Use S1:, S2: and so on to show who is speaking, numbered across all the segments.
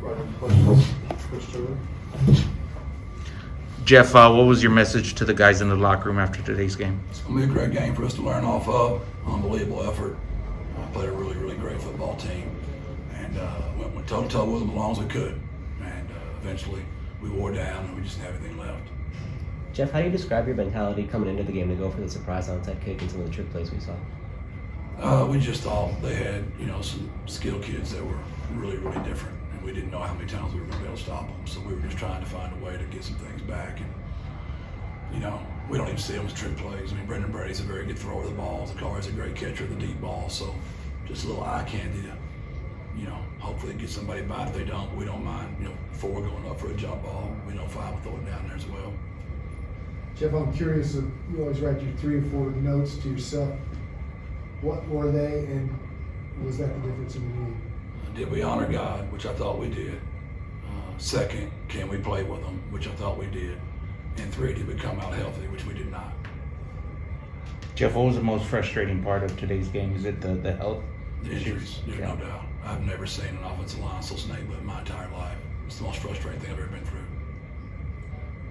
S1: Right, any questions? Coach Traylor?
S2: Jeff, what was your message to the guys in the locker room after today's game?
S3: It's going to be a great game for us to learn off of. Unbelievable effort. Played a really, really great football team. And went toe-to-toe with them as long as we could. And eventually we wore down and we just didn't have anything left.
S4: Jeff, how do you describe your mentality coming into the game to go for the surprise onside kick and some of the trick plays we saw?
S3: We just thought they had, some skilled kids that were really, really different. And we didn't know how many times we were going to be able to stop them. So we were just trying to find a way to get some things back. And, we don't even see them as trick plays. I mean, Brendan Brady's a very good thrower of the ball. Zakari's a great catcher of the deep ball. So just a little eye candy to, hopefully get somebody by. If they don't, we don't mind, 4 going up for a jump ball. We know 5 will throw it down there as well.
S1: Jeff, I'm curious, you always write your 3 or 4 notes to yourself. What were they, and was that the difference in the game?
S3: Did we honor God, which I thought we did? Second, can we play with them, which I thought we did? And 3, did we come out healthy, which we did not?
S2: Jeff, what was the most frustrating part of today's game? Is it the health?
S3: The injuries, there's no doubt. I've never seen an offensive line so snake-bit in my entire life. It's the most frustrating thing I've ever been through.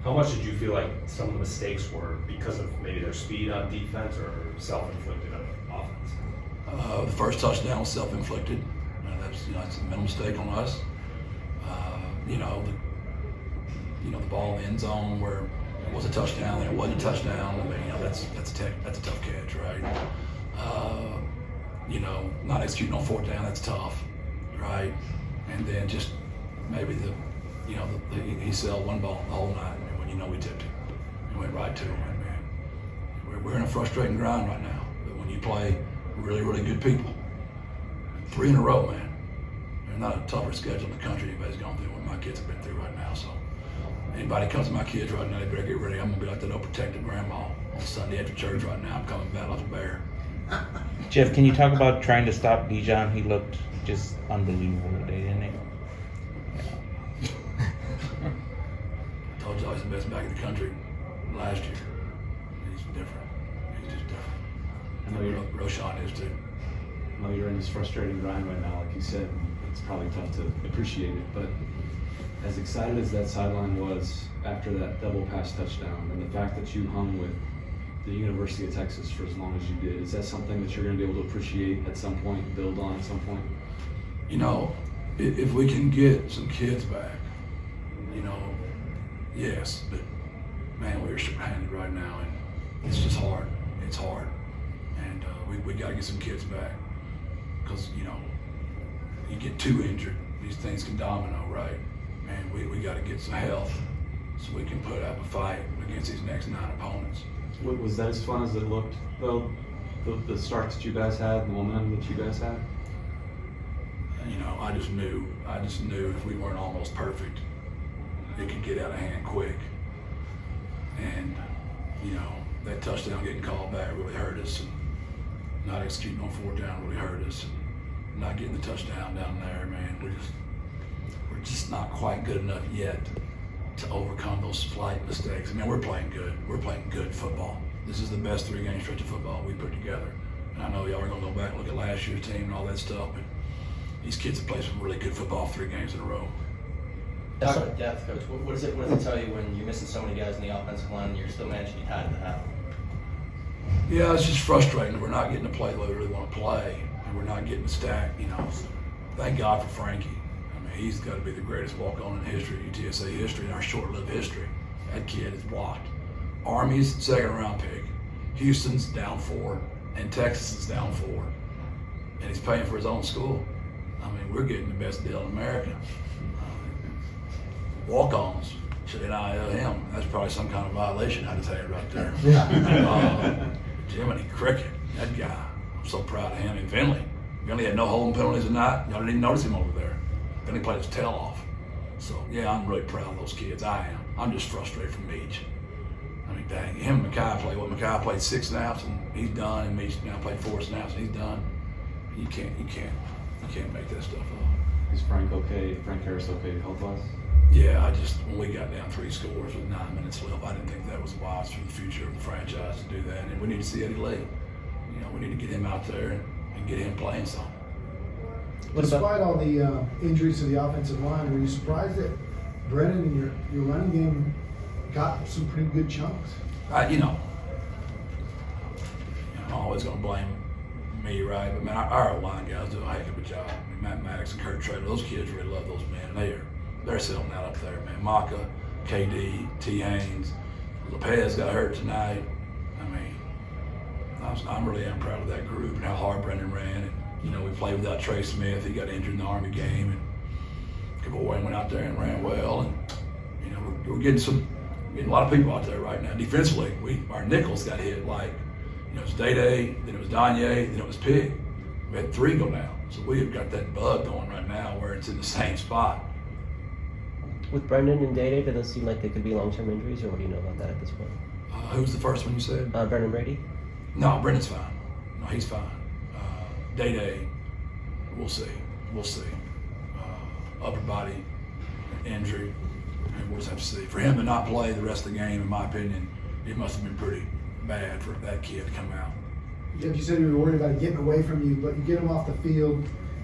S5: How much did you feel like some of the mistakes were because of maybe their speed on defense or self-inflicted on offense?
S3: The first touchdown was self-inflicted. That's a mental mistake on us. The ball in the end zone where it was a touchdown, then it wasn't a touchdown. I mean, that's a tough catch, right? Not executing on 4th down, that's tough, right? And then just maybe he sailed one ball the whole night. I mean, we tipped it. It went right to him, man. We're in a frustrating grind right now. But when you play really, really good people, 3 in a row, man. There's not a tougher schedule in the country anybody's gone through what my kids have been through right now. So anybody comes to my kids right now, they better get ready. I'm gonna be like that old protective grandma on Sunday after church right now. I'm coming back like a bear.
S2: Jeff, can you talk about trying to stop Dijon? He looked just unbelievable today, didn't he?
S3: I told you I was the best back in the country last year. He's different. He's just different.
S6: I know
S3: Roshan is too.
S6: I know you're in this frustrating grind right now, like you said. It's probably tough to appreciate it, but as excited as that sideline was after that double pass touchdown and the fact that you hung with the University of Texas for as long as you did, is that something that you're going to be able to appreciate at some point, build on at some point?
S3: If we can get some kids back, yes, but man, we're short-handed right now, and it's just hard. It's hard, and we got to get some kids back because you get 2 injured, these things can domino, right? And we got to get some health so we can put up a fight against these next 9 opponents.
S6: Was that as fun as it looked, though? The start that you guys had, the momentum that you guys had?
S3: I just knew if we weren't almost perfect, it could get out of hand quick. And, that touchdown getting called back really hurt us. And not executing on 4th down really hurt us. And not getting the touchdown down there, man, we're just not quite good enough yet to overcome those slight mistakes. I mean, we're playing good. We're playing good football. This is the best 3-game stretch of football we put together. And I know y'all are going to go back and look at last year's team and all that stuff, but these kids have played some really good football 3 games in a row.
S7: That's not depth, Coach. What does it tell you when you're missing so many guys in the offensive line and you're still managing to tie at the half?
S3: Yeah, it's just frustrating. We're not getting to play the way we really want to play, and we're not getting the stack. Thank God for Frankie. I mean, he's got to be the greatest walk-on in history, UTSA history, in our short-lived history. That kid is blocked. Army's 2nd-round pick. Houston's down 4, and Texas is down 4, and he's paying for his own school. I mean, we're getting the best deal in America. Walk-ons should NIL him. That's probably some kind of violation, I just had it right there. Jiminy Cricket, that guy. I'm so proud of him. And Finley had no holding penalties tonight. Y'all didn't even notice him over there. Finley played his tail off. So, yeah, I'm really proud of those kids. I am. I'm just frustrated from Meach. I mean, dang, him and Mekhi played. Mekhi played 6 snaps and he's done, and Meach now played 4 snaps and he's done. You can't make that stuff up.
S6: Is Frank Harris okay health-wise?
S3: Yeah, when we got down 3 scores with 9 minutes left, I didn't think that was wise for the future of the franchise to do that. And we need to see Eddie Lee. We need to get him out there and get him playing some.
S4: What
S1: Despite
S4: about?
S1: all the injuries to the offensive line, were you surprised that Brennan and your running game got some pretty good chunks?
S3: I'm always going to blame me, right? But man, our line guys do a heck of a job. I mean, Matt Maddox and Kurt Traylor, those kids really love those men. They're selling out up there, man. Maka, KD, T. Haynes, Lopez got hurt tonight. I mean, I'm really proud of that group and how hard Brendan ran. And, we played without Trey Smith. He got injured in the Army game, and Kavoy went out there and ran well. And we're getting a lot of people out there right now. Defensively, our nickels got hit like. It was Day, then it was Danye, then it was Pig. We had 3 go down. So we have got that bug going right now where it's in the same spot.
S4: With Brendan and Day, do those seem like they could be long-term injuries, or what do you know about that at this point?
S3: Who's the first one you said?
S4: Brendan Brady?
S3: No, Brendan's fine. No, he's fine. Day, we'll see. Upper body injury, and we'll just have to see. For him to not play the rest of the game, in my opinion, it must have been pretty bad for that kid to come out.
S1: Jeff, you said you were worried about getting away from you, but you get him off the field,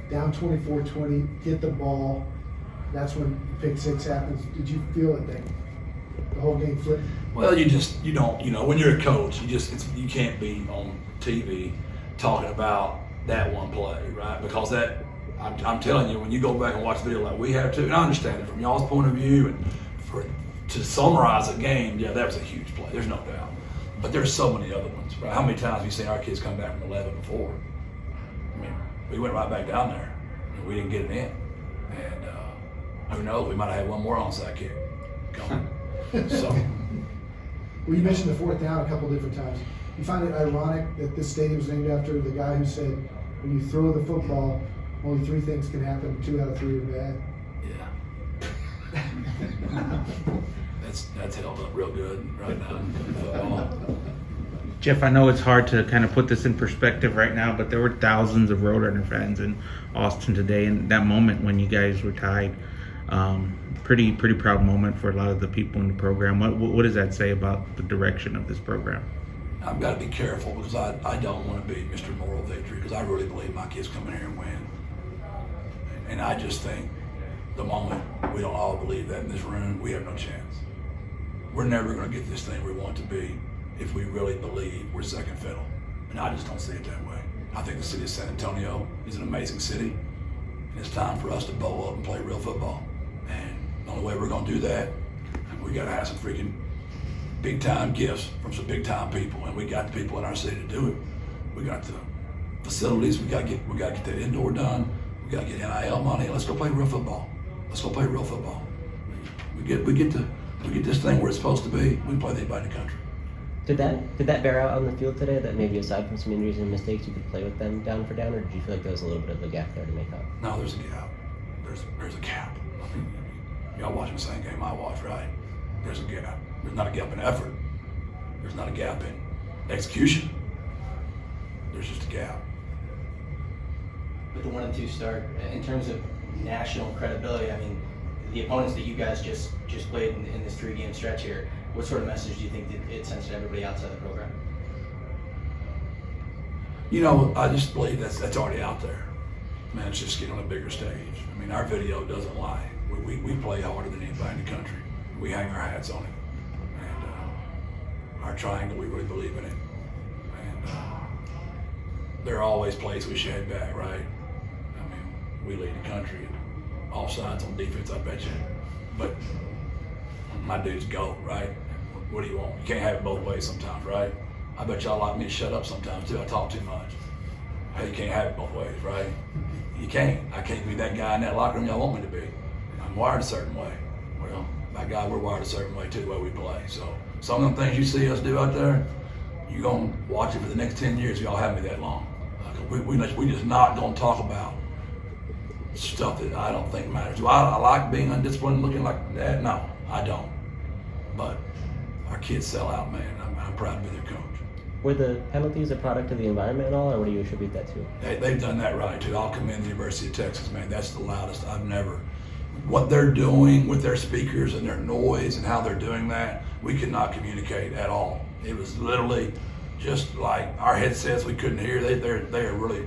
S1: down 24-20, get the ball. That's when pick 6 happens. Did you feel it then? The whole game flipped?
S3: Well, you don't, when you're a coach, you can't be on TV talking about that one play, right? Because I'm telling you, when you go back and watch the video like we have to, and I understand it from y'all's point of view, and to summarize a game, yeah, that was a huge play. There's no doubt. But there's so many other ones, right? How many times have you seen our kids come back from 11 before? I mean, we went right back down there, and we didn't get it in. And who knows? We might have had one more onside kick going. So.
S1: Well, you mentioned the 4th down a couple different times. You find it ironic that this stadium is named after the guy who said, when you throw the football, only 3 things can happen, 2 out of 3 are bad.
S3: Yeah. That's held up real good right now in football.
S2: Jeff, I know it's hard to kind of put this in perspective right now, but there were thousands of Roadrunner fans in Austin today, and that moment when you guys were tied, pretty proud moment for a lot of the people in the program. What does that say about the direction of this program?
S3: I've got to be careful because I don't want to be Mr. Moral Victory, because I really believe my kids come in here and win. And I just think the moment we don't all believe that in this room, we have no chance. We're never going to get this thing we want to be if we really believe we're second fiddle. And I just don't see it that way. I think the city of San Antonio is an amazing city, and it's time for us to bow up and play real football. And the only way we're going to do that, we got to have some freaking big time gifts from some big time people, and we got the people in our city to do it. We got the facilities. We got to get that indoor done. We got to get NIL money. Let's go play real football. We get this thing where it's supposed to be. We can play with anybody in the country.
S4: Did that bear out on the field today? That maybe aside from some injuries and mistakes, you could play with them down for down, or did you feel like there was a little bit of a gap there to make up?
S3: No, there's a gap. There's a gap. I mean, y'all watching the same game I watch, right? There's a gap. There's not a gap in effort. There's not a gap in execution. There's just a gap.
S7: With the 1 and 2 start, in terms of national credibility, I mean, the opponents that you guys just played in this 3-game stretch here, what sort of message do you think it sends to everybody outside the program?
S3: I just believe that's already out there. Man, it's just getting on a bigger stage. I mean, our video doesn't lie. We play harder than anybody in the country. We hang our hats on it. And our triangle, we really believe in it. And there are always plays we shed back, right? I mean, we lead the country. Offsides on defense, I bet you. But my dudes go, right? What do you want? You can't have it both ways sometimes, right? I bet y'all like me to shut up sometimes too. I talk too much. Hey, you can't have it both ways, right? You can't. I can't be that guy in that locker room y'all want me to be. I'm wired a certain way. Well, by God, we're wired a certain way too, the way we play. So some of the things you see us do out there, you're going to watch it for the next 10 years if y'all have me that long. We just not going to talk about stuff that I don't think matters. Do I like being undisciplined, looking like that? No, I don't. But our kids sell out, man. I'm proud to be their coach.
S4: Were the penalties a product of the environment at all, or what do you attribute that to?
S3: They've done that right, too. I'll commend the University of Texas, man. That's the loudest I've never. What they're doing with their speakers and their noise and how they're doing that, we could not communicate at all. It was literally just like our headsets we couldn't hear. They are really,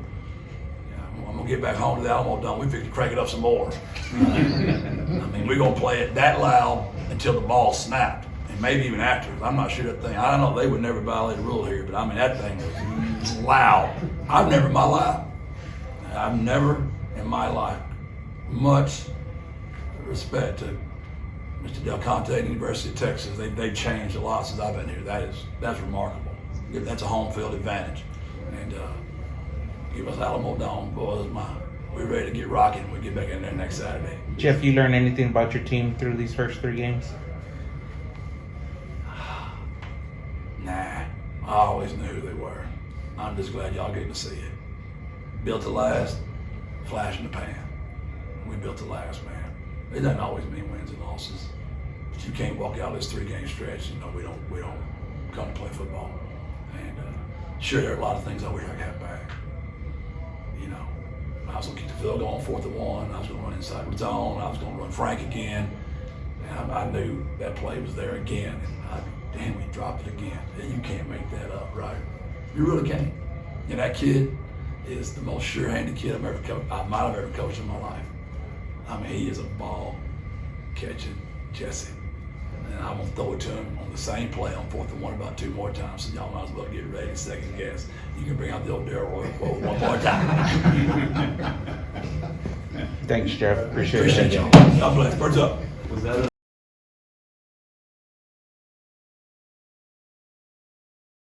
S3: I'm gonna get back home to the Alamo Dome. We fix to crank it up some more. I mean, we're gonna play it that loud until the ball snapped, and maybe even after. I'm not sure that thing. I don't know. They would never violate a rule here, but I mean that thing was loud. I've never in my life, much respect to Mr. Del Conte and the University of Texas. They've changed a lot since I've been here. That's remarkable. That's a home field advantage, and give us Alamo Dome, boys. We're ready to get rocking when we get back in there next Saturday.
S2: Jeff, you learn anything about your team through these first 3 games?
S3: Nah, I always knew who they were. I'm just glad y'all getting to see it. Built to last, flash in the pan. We built to last, man. It doesn't always mean wins and losses, but you can't walk out this 3-game stretch. We don't come to play football. And sure, there are a lot of things I wish I could have back. I was gonna kick the field goal on 4th and 1. I was gonna run inside the zone. I was gonna run Frank again. And I knew that play was there again. And damn, we dropped it again. And you can't make that up, right? You really can't. And that kid is the most sure-handed kid I might have ever coached in my life. I mean, he is a ball catching Jesse. And I'm gonna throw it to him on the same play on 4th and 1 about 2 more times. So y'all might as well get ready to second guess. You can bring out the old Darryl Roy quote one more time.
S2: Thanks, Jeff. Appreciate
S3: Appreciate
S2: it.
S3: y'all. God bless. Birds up.
S6: Was that